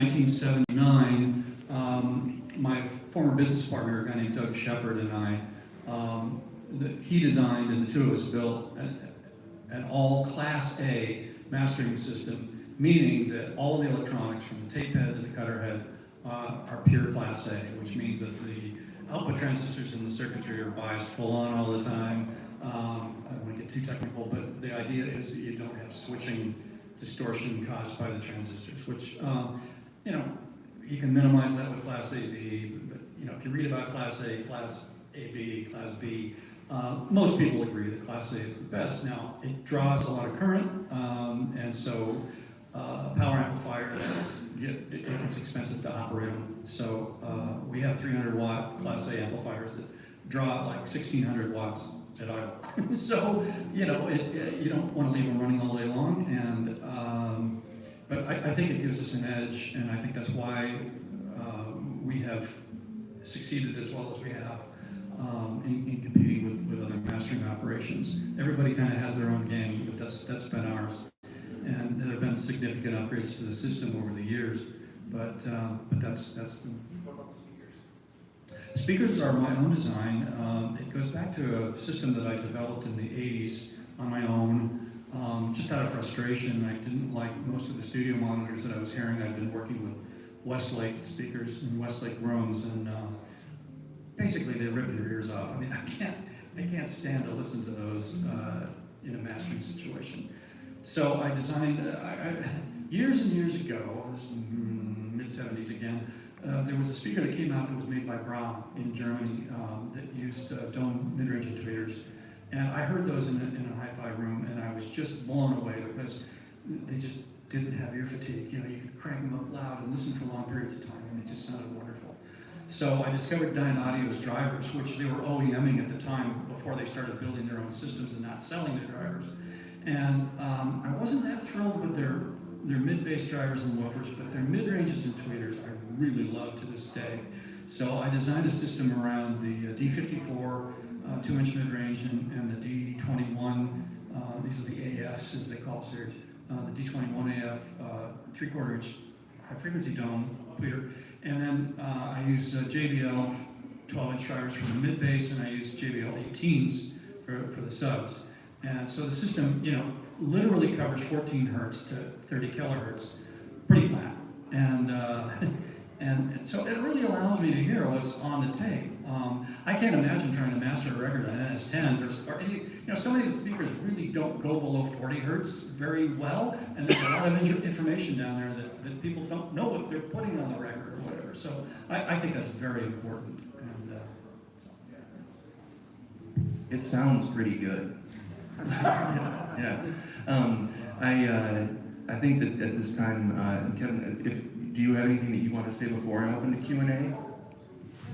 1979, my former business partner, a guy named Doug Shepard, and I, he designed and the two of us built an all Class A mastering system, meaning that all of the electronics from the tape head to the cutter head are pure Class A, which means that the output transistors in the circuitry are biased full on all the time. I don't want to get too technical, but the idea is that you don't have switching distortion caused by the transistors, which, you can minimize that with Class AB, but if you read about Class A, Class AB, Class B, most people agree that Class A is the best. Now, it draws a lot of current, and so power amplifiers, it's expensive to operate them. So we have 300 watt Class A amplifiers that draw like 1600 watts at idle. So, you don't want to leave them running all day long, and but I think it gives us an edge, and I think that's why we have succeeded as well as we have in competing with other mastering operations. Everybody kind of has their own game, but that's been ours. And there have been significant upgrades to the system over the years, but that's the... What about the speakers? Speakers are my own design. It goes back to a system that I developed in the 80s on my own. Just out of frustration, I didn't like most of the studio monitors that I was hearing. I'd been working with Westlake speakers in Westlake rooms, and basically they rip your ears off. I mean, I can't stand to listen to those in a mastering situation. So I designed, years and years ago, this is mid-70s again, there was a speaker that came out that was made by Braun in Germany that used dome mid-range intubators. And I heard those in a hi-fi room, and I was just blown away because they just didn't have ear fatigue. You could crank them up loud and listen for long periods of time, and they just sounded wonderful. So I discovered Dyne Audio's drivers, which they were OEMing at the time before they started building their own systems and not selling their drivers. And I wasn't that thrilled with their mid-bass drivers and woofers, but their mid-ranges and tweeters I really love to this day. So I designed a system around the D54 2-inch mid-range and the D21. These are the AFs, as they call series. The D21 AF 3/4 inch high-frequency dome tweeter. And then I use JBL 12-inch drivers for the mid-bass, and I use JBL 18s for the subs. And so the system, literally covers 14 hertz to 30 kilohertz, pretty flat. And so it really allows me to hear what's on the tape. I can't imagine trying to master a record on NS10s or any, some of these speakers really don't go below 40 hertz very well, and there's a lot of information down there that people don't know what they're putting on the record or whatever. So I think that's very important. And, It sounds pretty good. Yeah. I think that at this time, Kevin, do you have anything that you want to say before I open the Q&A?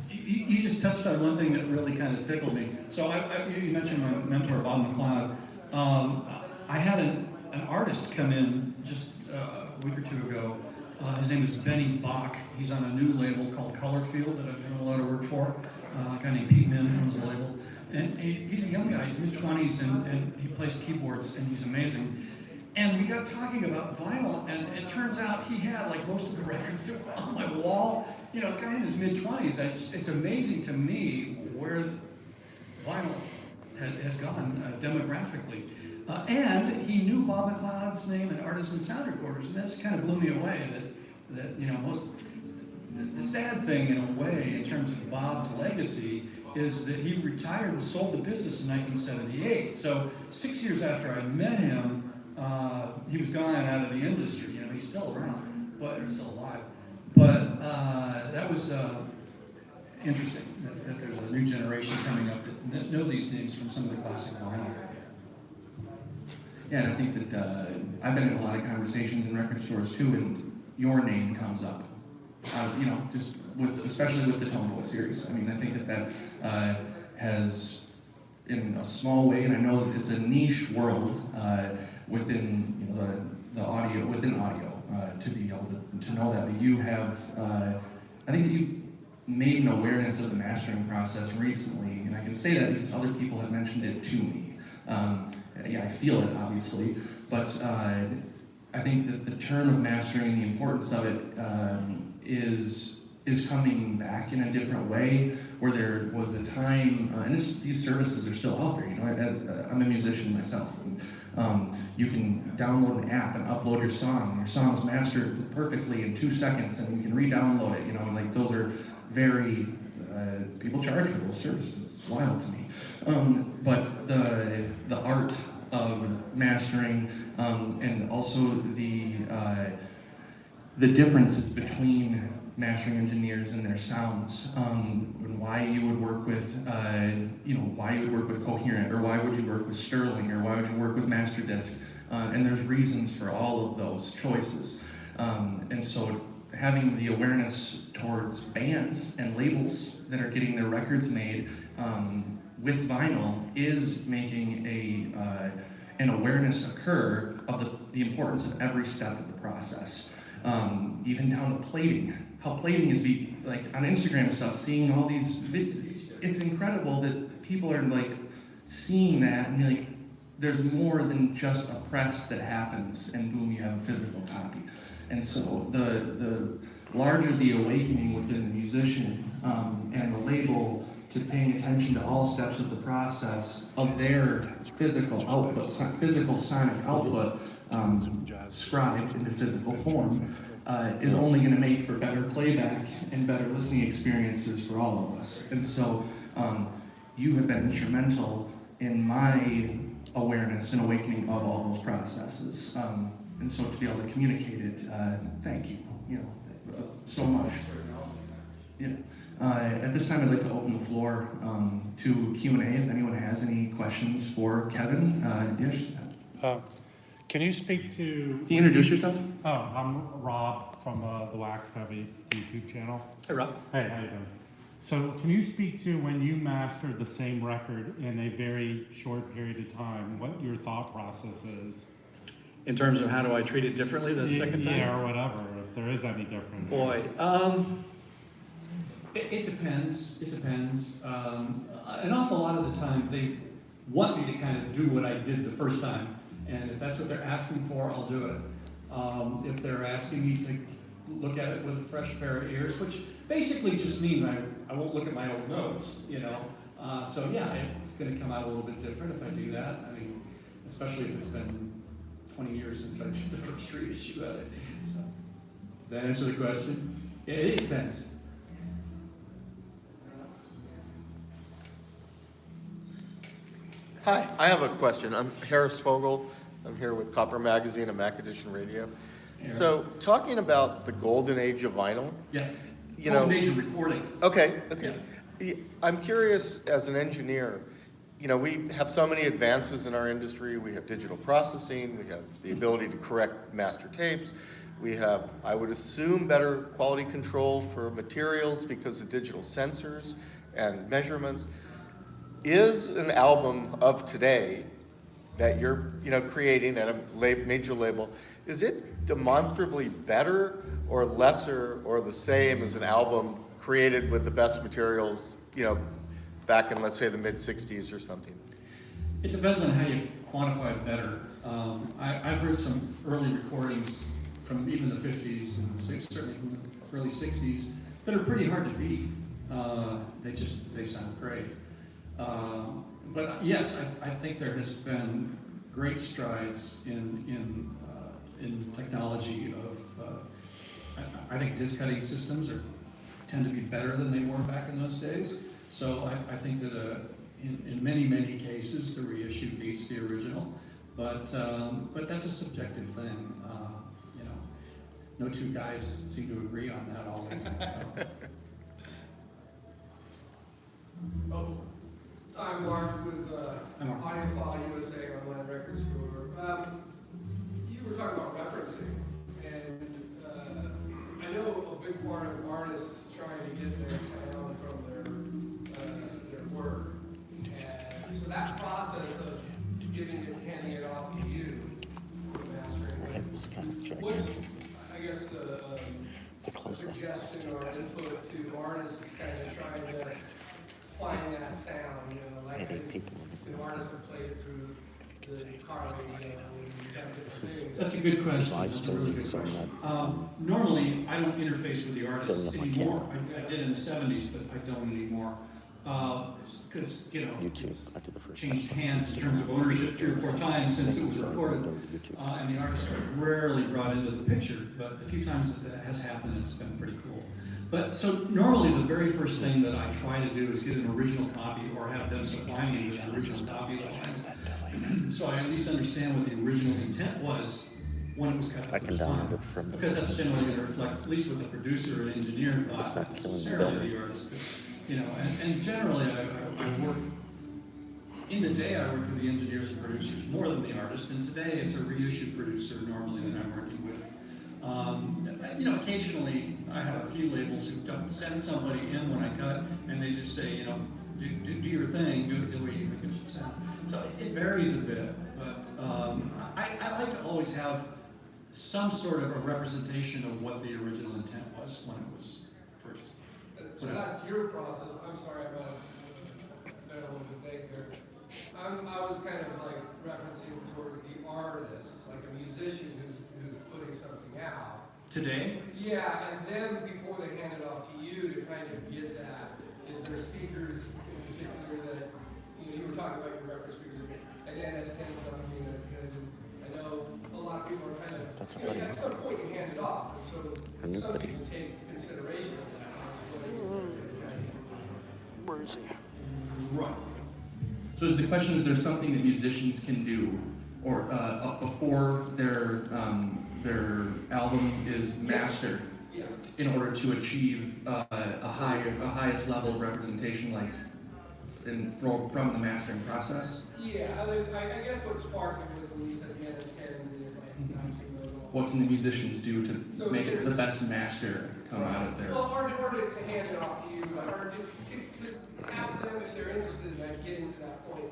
You just touched on one thing that really kind of tickled me. So you mentioned my mentor, Bob McLeod. I had an artist come in just a week or two ago. His name is Benny Bach. He's on a new label called Colorfield that I've done a lot of work for. A guy named Pete Min runs the label. And he's a young guy, he's mid-20s, and he plays keyboards, and he's amazing. And we got talking about vinyl, and it turns out he had like most of the records on my wall. A guy in his mid-20s, it's amazing to me where vinyl has gone demographically. And he knew Bob McLeod's name at Artisan Sound Recorders, and that's kind of blew me away that the sad thing in a way in terms of Bob's legacy is that he retired and sold the business in 1978. So 6 years after I met him, he was gone out of the industry. He's still around, but he's still alive. But that was interesting that there's a new generation coming up that know these names from some of the classic vinyl. Yeah, and I think that I've been in a lot of conversations in record stores too, and your name comes up. Just especially with the Tomboy series. I mean, I think that has, in a small way, and I know that it's a niche world within the audio, to be able to know that. But you have, I think that you've made an awareness of the mastering process recently, and I can say that because other people have mentioned it to me. I feel it, obviously, but I I think that the term of mastering, the importance of it, is coming back in a different way, where there was a time, and these services are still out there, you know, as I'm a musician myself, and you can download an app and upload your song. Your song's mastered perfectly in 2 seconds, and you can re-download it, you know, and like those are very, people charge for those services. It's wild to me. But the art of mastering, and also the differences between mastering engineers and their sounds, and why you would work with, why you would work with Cohearent, or why would you work with Sterling, or why would you work with Masterdisc, and there's reasons for all of those choices. And so having the awareness towards bands and labels that are getting their records made with vinyl is making an awareness occur of the importance of every step of the process. Even down to plating. How plating is like on Instagram and stuff, seeing all these it's incredible that people are like seeing that and like there's more than just a press that happens and boom, you have a physical copy. And so the larger the awakening within the musician and the label to paying attention to all steps of the process of their physical output, physical sonic output, scribed into physical form, is only going to make for better playback and better listening experiences for all of us. And so you have been instrumental in my awareness and awakening of all those processes. And so to be able to communicate it, thank you, so much. Yeah. At this time, I'd like to open the floor to Q&A if anyone has any questions for Kevin. Yes? Can you speak to... Can you introduce yourself? Oh, I'm Rob from the Wax Heavy YouTube channel. Hey, Rob. Hey, how you doing? So can you speak to when you mastered the same record in a very short period of time, what your thought process is? In terms of how do I treat it differently the second time? Yeah, or whatever, if there is any difference. Boy, It depends. It depends. An awful lot of the time, they want me to kind of do what I did the first time, and if that's what they're asking for, I'll do it. If they're asking me to look at it with a fresh pair of ears, which basically just means I won't look at my old notes, So yeah, it's going to come out a little bit different if I do that. I mean, especially if it's been 20 years since I did the first reissue of it. So, did that answer the question? It depends. Hi, I have a question. I'm Harris Fogel. I'm here with Copper Magazine and Mac Edition Radio. So, talking about the golden age of vinyl. Yes. Golden age of recording. Okay. Yeah. I'm curious, as an engineer, we have so many advances in our industry. We have digital processing. We have the ability to correct master tapes. We have, I would assume, better quality control for materials because of digital sensors and measurements. Is an album of today that you're creating at a major label, is it demonstrably better or lesser or the same as an album created with the best materials, back in, let's say, the mid-'60s or something? It depends on how you quantify better. I've heard some early recordings from even the 50s and the 60s, certainly from the early 60s, that are pretty hard to beat. They sound great. But yes, I think there has been great strides in technology of, I think disc cutting systems tend to be better than they were back in those days. So I think that in many cases the reissue beats the original, but that's a subjective thing. No two guys seem to agree on that always. So. Oh, I'm Mark with Audiophile USA Online Record Store. You were talking about referencing, and I know a big part of artists trying to get their sound from their work, and so that process of handing it off to you for mastering, what's I guess the suggestion or input to artists kind of trying to find that sound, like an artist that played it through car radio and that different things. That's a good question. That's a really good question. Normally, I don't interface with the artists anymore. I did in the 70s, but I don't anymore. Because, it's changed hands in terms of ownership 3 or 4 times since it was recorded. And the artists are rarely brought into the picture, but the few times that has happened, it's been pretty cool. But so normally the very first thing that I try to do is get an original copy or have them supply me with an original copy that so I at least understand what the original intent was when it was cut the first time. Because that's generally going to reflect, at least what the producer and engineer thought, not necessarily the artist. And generally I work, in the day I work with the engineers and producers more than the artist, and today it's a reissue producer normally that I'm working with. Occasionally I have a few labels who don't send somebody in when I cut, and they just say, do your thing, do it the way you think it should sound. So it varies a bit, but I like to always have some sort of a representation of what the original intent was when it was purchased. So that's your process. I'm sorry, I might have been a little bit vague there. I was kind of like referencing towards the artist, like a musician who's putting something out. Today? Yeah, and then before they hand it off to you to kind of get that, is there speakers in particular that, you were talking about your reference speakers, and NS10 something that I know a lot of people are kind of, at some point you hand it off, and so some people take consideration of that. Where is he? Right. So is the question, is there something that musicians can do or before their album is mastered in order to achieve a highest level of representation, like from the mastering process? Yeah, I guess what sparked it was when you said the NS10s, and it's like, I've seen those all. What can the musicians do to make it the best master come out of there? Well, or to hand it off to you, or to have them, if they're interested in that, getting to that point.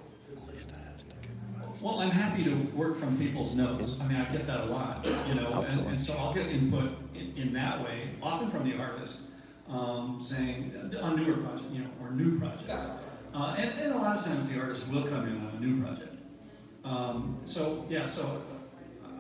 Well, I'm happy to work from people's notes. I mean, I get that a lot, and so I'll get input in that way, often from the artist, saying, on newer projects, or new projects. And a lot of times the artist will come in on a new project. So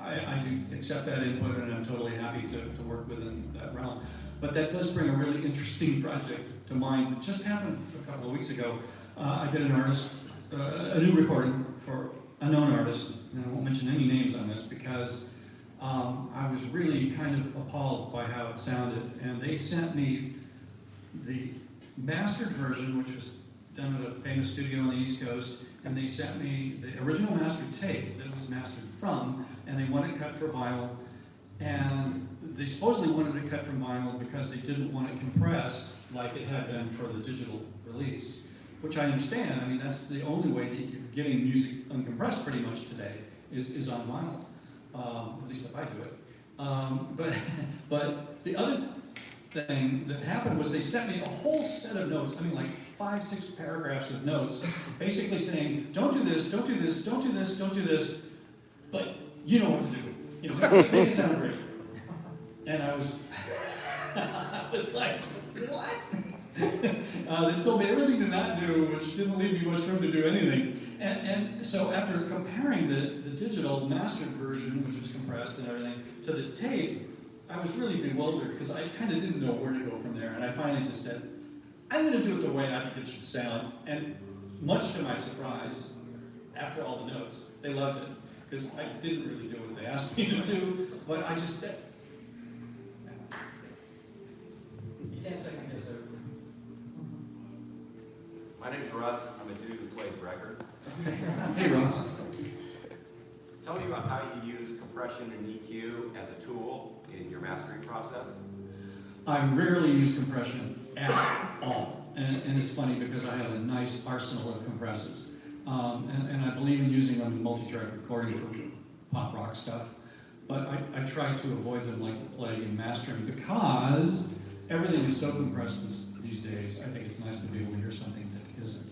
I do accept that input, and I'm totally happy to work within that realm. But that does bring a really interesting project to mind that just happened a couple of weeks ago. I did a new recording for a known artist, and I won't mention any names on this because I was really kind of appalled by how it sounded, and they sent me the mastered version, which was done at a famous studio on the East Coast, and they sent me the original mastered tape that it was mastered from, and they wanted it cut for vinyl, and they supposedly wanted it cut from vinyl because they didn't want it compressed like it had been for the digital release, which I understand. I mean, that's the only way that you're getting music uncompressed pretty much today is on vinyl, at least if I do it. But the other thing that happened was they sent me a whole set of notes, I mean like 5-6 paragraphs of notes, basically saying, don't do this, don't do this, don't do this, don't do this, but you know what to do. Make it sound great. And I was like, what? They told me everything to not do, which didn't leave me much room to do anything. And so after comparing the digital mastered version, which was compressed and everything, to the tape, I was really bewildered because I kind of didn't know where to go from there. And I finally just said, I'm going to do it the way I think it should sound. And much to my surprise, after all the notes, they loved it. Because I didn't really do what they asked me to do, but I just did. You can't second guess it. My name's Russ. I'm a dude who plays records. Hey, Ross. Tell me about how you use compression and EQ as a tool in your mastering process. I rarely use compression at all. And it's funny because I have a nice arsenal of compressors. And I believe in using them in multi-track recording for pop rock stuff. But I try to avoid them like the plague in mastering because everything is so compressed these days. I think it's nice to be able to hear something that isn't.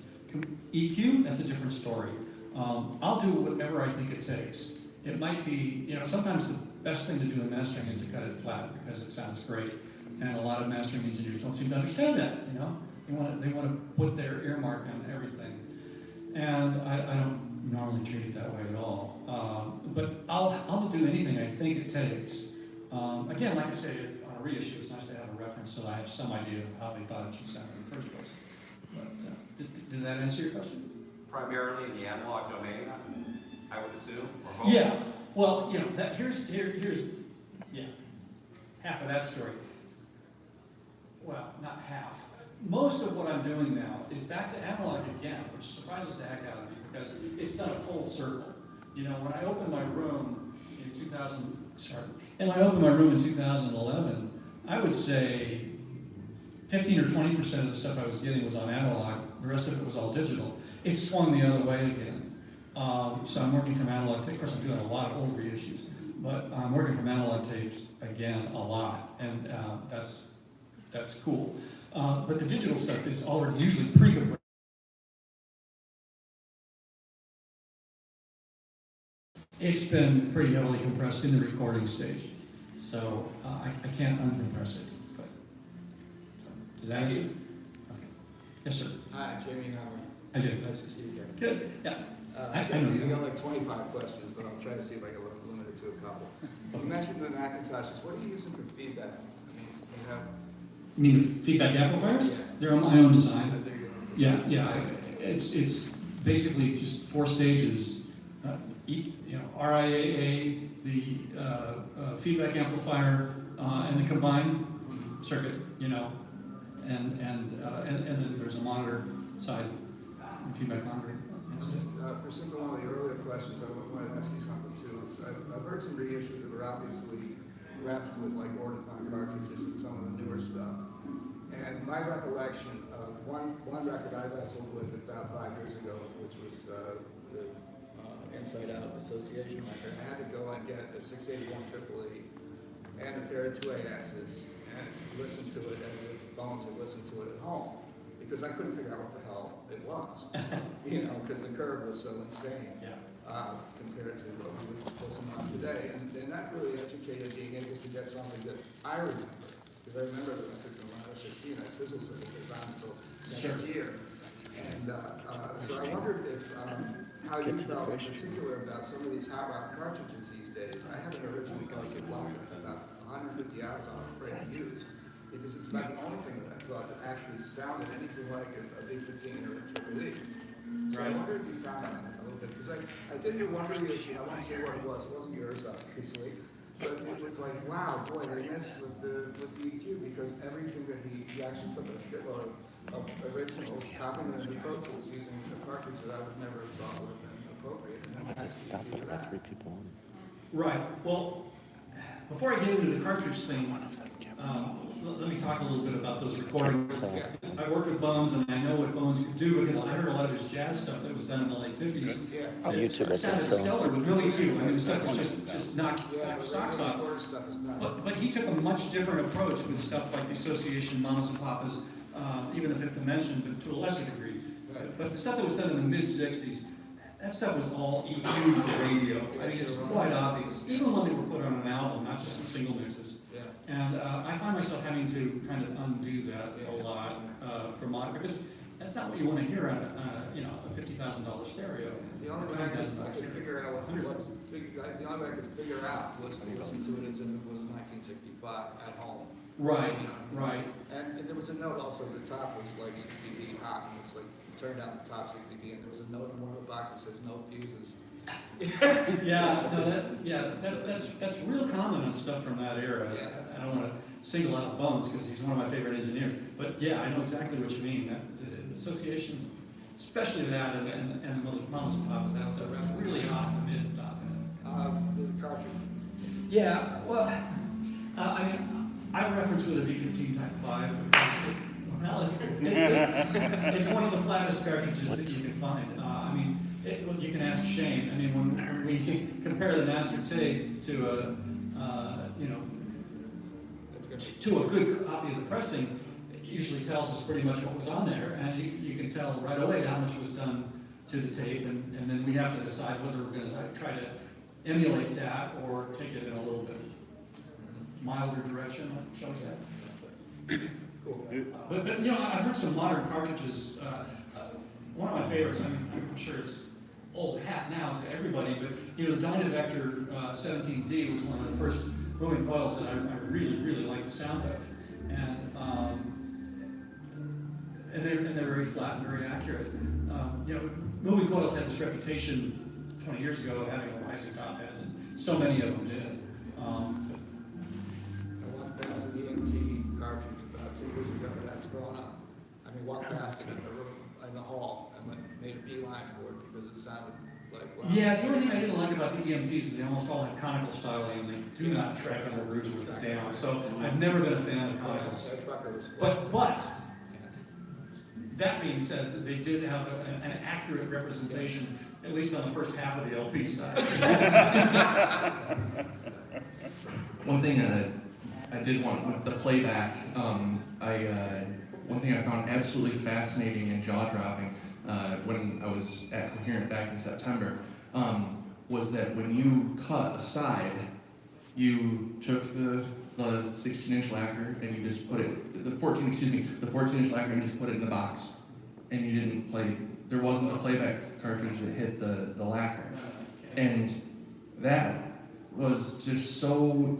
EQ, that's a different story. I'll do whatever I think it takes. It might be, sometimes the best thing to do in mastering is to cut it flat because it sounds great. And a lot of mastering engineers don't seem to understand that, They want to put their earmark on everything. And I don't normally treat it that way at all. But I'll do anything I think it takes. Again, like I say, on a reissue, it's nice to have a reference so I have some idea of how they thought it should sound in the first place. But did that answer your question? Primarily in the analog domain, I would assume, or hope? Yeah. Well, you know, here's half of that story. Well, not half. Most of what I'm doing now is back to analog again, which surprises the heck out of me because it's done a full circle. You know, when I opened my room in 2011, I would say 15 or 20% of the stuff I was getting was on analog. The rest of it was all digital. It swung the other way again. So I'm working from analog tape. Of course, I'm doing a lot of old reissues, but I'm working from analog tapes again a lot, and that's cool. But the digital stuff is already usually pre-compressed. It's been pretty heavily compressed in the recording stage, so I can't uncompress it. But, does that answer? Okay. Yes, sir. Hi, Jamie Howard. I do. Nice to see you again. Good. Yes. I know you. got like 25 questions, but I'll try to see if I can limit it to a couple. You mentioned the Macintoshes. What are you using for feedback? I mean, you have... You mean feedback amplifiers? Yeah. They're my own design. They're your own Yeah, design. yeah. It's basically just 4 stages. You know, RIAA, the feedback amplifier, and the combined circuit. You know, and then there's a monitor side, feedback monitoring. Just pursuant to one of the earlier questions, I wanted to ask you something too. I've heard some reissues that are obviously wrapped with like audiophile cartridges and some of the newer stuff. And my recollection of one record I wrestled with about 5 years ago, which was the Inside Out Association record. I had to go and get a 681 EEE and a pair of 2AXs and listen to it as if Bones had listened to it at home, because I couldn't figure out what the hell it was, you know, because the curve was so insane compared to what we would listen on today. And that really educated being able to get something that I remember, because I remember the record from when I was 16. I sizzle it around until next year. And so I wondered if how you felt in particular about some of these hot rock cartridges these days. I have an original Classic Lacquer, about 150 hours on it, afraid to use, because it's about the only thing that I thought that actually sounded anything like a Big 15 or a Triple E. So I wondered if you found that a little bit, because I did hear one reissue. I won't say what it was. It wasn't yours, obviously. But it was like, wow, boy, they messed with the EQ, because everything that he actually took a shitload of original copying and the Pro Tools using a cartridge that I would never have thought would have been appropriate. And then stop with that. 3 people on. Right. Well, before I get into the cartridge thing, let me talk a little bit about those recordings. Yeah. I worked with Bones, and I know what Bones could do because I heard a lot of his jazz stuff that was done in the late 50s. Yeah. It sounded stellar with really few. I mean, the stuff was just knocked Yeah, your socks off. stuff is nuts. But he took a much different approach with stuff like the Association, Mamas and Papas, even the Fifth Dimension, but to a lesser degree. Right. But the stuff that was done in the mid-60s, that stuff was all EQ for radio. I mean, it's quite obvious, even when they were put on an album, not just the single mixes. Yeah. And I find myself having to kind of undo that a lot for modern, because that's not what you want to hear on a $50,000 stereo. The only way I could figure out the only way I could figure out was to listen to it as if it was 1965 at home. Right, You know? right. And there was a note also, the top was like 60 dB hot, and it's like, you turn down the top 60 dB, and there was a note in one of the boxes that says no fuses. Yeah, no, that's real common on stuff from that era. Yeah. I don't want to single out Bones because he's one of my favorite engineers, but yeah, I know exactly what you mean. The association, especially that, and those Mamas and Papas, that stuff is really off the mid top end. The cartridge. Yeah, well, I mean, I reference with a V15 Type 5 because it's one of the flattest cartridges that you can find. I mean, you can ask Shane. I mean, when we compare the master tape to a to a good copy of the pressing, it usually tells us pretty much what was on there, and you can tell right away how much was done to the tape, and then we have to decide whether we're going to try to emulate that or take it in a little bit milder direction, shall we say. Cool. But I've heard some modern cartridges. One of my favorites, I'm sure it's old hat now to everybody, but you know, the Dynavector 17D was one of the first moving coils that I really, really like the sound of, and they're very flat and very accurate. You know, moving coils had this reputation 20 years ago of having a rising top end, and so many of them did. I walked past an EMT cartridge about 2 years ago, and that's growing up. I mean, walked past it in the room, in the hall, and made a beeline for it because it sounded like, wow. Yeah, the only thing I didn't like about the EMTs is they almost all have conical styling, and they do not track on the roofs with the down. So I've never been a fan of conicals. That fucker was- But that being said, they did have an accurate representation, at least on the first half of the LP side. One thing I did want with the playback, one thing I found absolutely fascinating and jaw-dropping when I was at Cohearent back in September was that when you cut a side, you took the 16-inch lacquer and you just put it, the 14-inch lacquer and just put it in the box, and you didn't play. There wasn't a playback cartridge that hit the lacquer, and that was just so.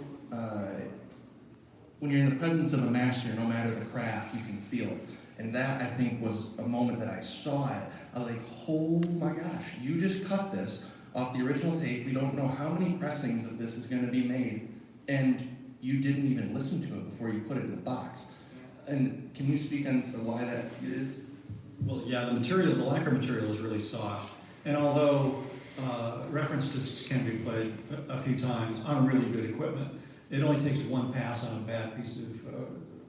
When you're in the presence of a master, no matter the craft, you can feel it. And that, I think, was a moment that I saw it. I was like, oh my gosh, you just cut this off the original tape. We don't know how many pressings of this is going to be made. And you didn't even listen to it before you put it in the box. And can you speak on why that is? Well, yeah, the lacquer material is really soft. And although reference discs can be played a few times on really good equipment, it only takes one pass on a bad piece of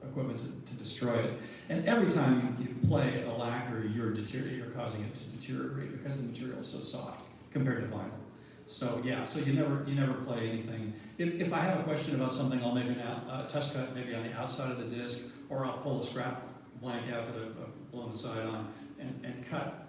equipment to destroy it. And every time you play a lacquer, you're causing it to deteriorate because the material is so soft compared to vinyl. So yeah, so you never play anything. If I have a question about something, I'll make a test cut maybe on the outside of the disc, or I'll pull a scrap blank out that I've blown the side on and cut.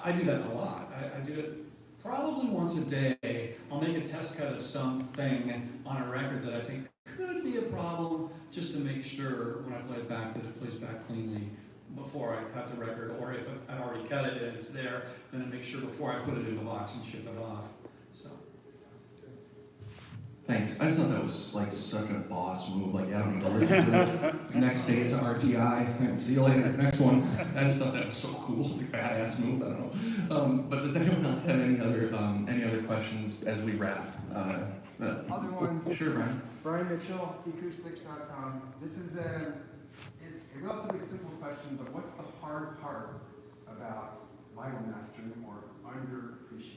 I do that a lot. I do it probably once a day. I'll make a test cut of something on a record that I think could be a problem, just to make sure when I play it back that it plays back cleanly before I cut the record, or if I've already cut it and it's there, then I make sure before I put it in the box and ship it off. So. Thanks. I just thought that was like such a boss move. Like, I don't need to listen to it. Next day to RTI. And see you later. Next one. I just thought that was so cool. Like, badass move. I don't know. But does anyone else have any other questions as we wrap? Other one. Sure, Brian. Brian Mitchell, acoustics.com. This is it's a relatively simple question, but what's the hard part about vinyl mastering or underappreciated?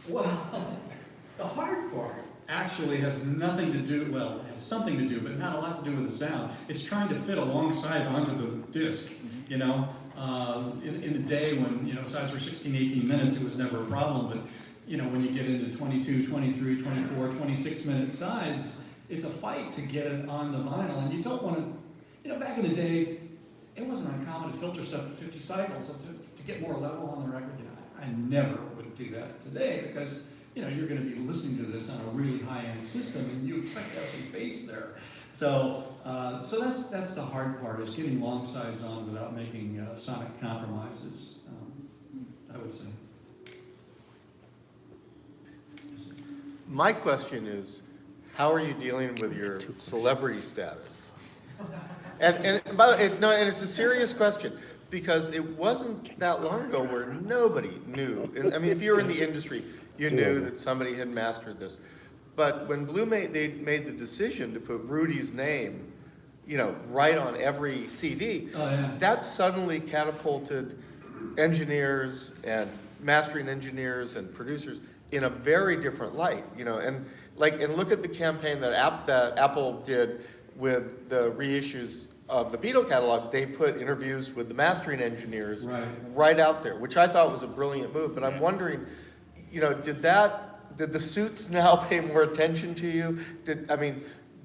Well, the hard part actually has nothing to do, well, it has something to do, but not a lot to do with the sound. It's trying to fit alongside onto the disc, you know. In the day when, you know, sides were 16, 18 minutes, it was never a problem, but, you know, when you get into 22, 23, 24, 26-minute sides, it's a fight to get it on the vinyl, and you don't want to, you know, back in the day, it wasn't uncommon to filter stuff at 50 cycles, so to get more level on the record, you know, I never would do that today, because, you know, you're going to be listening to this on a really high-end system, and you expect to have some bass there. So, that's the hard part, is getting long sides on without making sonic compromises, I would say. My question is, how are you dealing with your celebrity status? And by the way, no, and it's a serious question, because it wasn't that long ago where nobody knew. And, I mean, if you were in the industry, you knew that somebody had mastered this. But when they made the decision to put Rudy's name, you know, right on every CD, that suddenly catapulted engineers and mastering engineers and producers in a very different light, you know. And look at the campaign that Apple did with the reissues of the Beatle catalog. They put interviews with the mastering engineers right out there, which I thought was a brilliant move. But I'm wondering, you know, did the suits now pay more attention to you?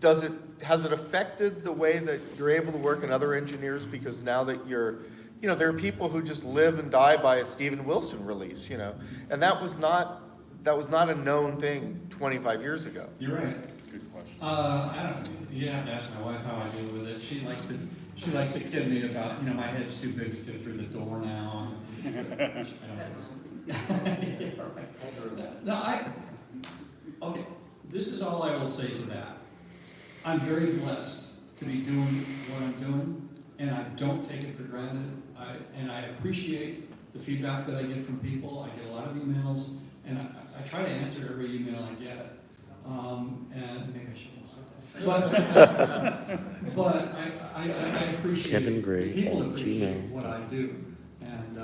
Has it affected the way that you're able to work in other engineers? Because now that you're, you know, there are people who just live and die by a Steven Wilson release, you know, and that was not a known thing 25 years ago. You're right. Good question. I don't. You have to ask my wife how I deal with it. She likes to kid me about, my head's too big to fit through the door now. I don't yeah, right. No, okay. This is all I will say to that. I'm very blessed to be doing what I'm doing, and I don't take it for granted. I appreciate the feedback that I get from people. I get a lot of emails, and I try to answer every email I get. And maybe I shouldn't say that. But I appreciate Kevin Gray people at appreciate Gmail. what I do. And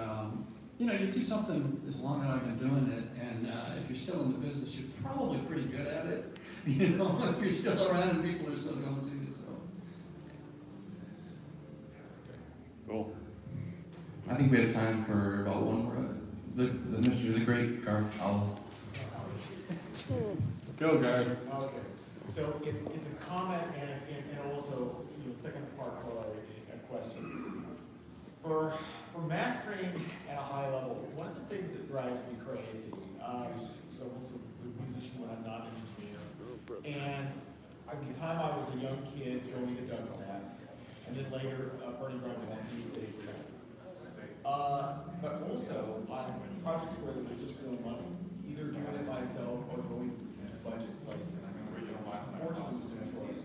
you do something as long as I've been doing it, and if you're still in the business, you're probably pretty good at it. If you're still around and people are still going to you. So. Cool. I think we have time for about one more. The great Garth Powell. Go, Garth. Okay, so it's a comment and also, second part for a question. For mastering at a high level, one of the things that drives me crazy, so I'm also a musician when I'm not an engineer, and at the time I was a young kid going to Doug Sachs, and then later Bernie Grundle these days. But also on projects where there was just no money, either doing it myself or going to budget places. Unfortunately, was no choice.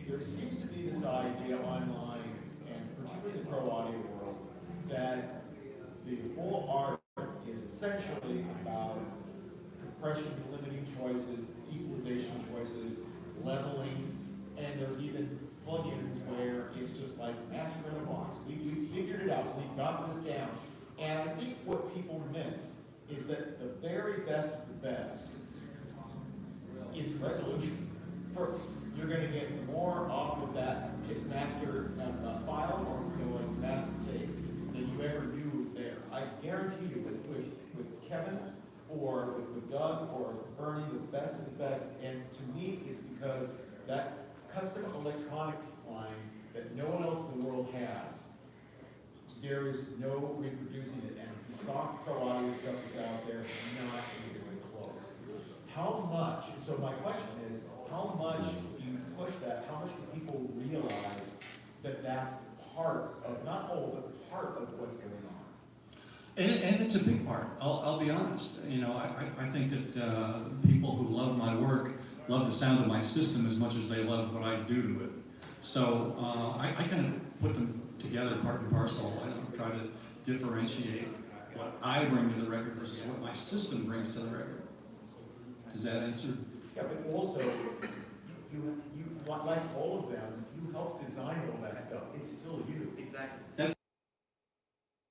There seems to be this idea online, and particularly in the pro audio world, that the whole art is essentially about compression, limiting choices, equalization choices, leveling, and there's even plugins where it's just like master in a box. We figured it out, we got this down. And I think what people miss is that the very best of the best is resolution. First, you're going to get more off of that master file or like master tape than you ever knew was there. I guarantee you with Kevin or with Doug or Bernie, the best of the best, and to me it's because that custom electronics line that no one else in the world has, there is no reproducing it, and the stock pro audio stuff that's out there is not even close. How much, so my question is, how much do you push that? How much do people realize that that's part of, not whole, but part of what's going on? And it's a big part. I'll be honest. I think that people who love my work love the sound of my system as much as they love what I do to it. So I kind of put them together part and parcel. I don't try to differentiate what I bring to the record versus what my system brings to the record. Does that answer? Yeah, but also, you like all of them, you help design all that stuff. It's still you. That's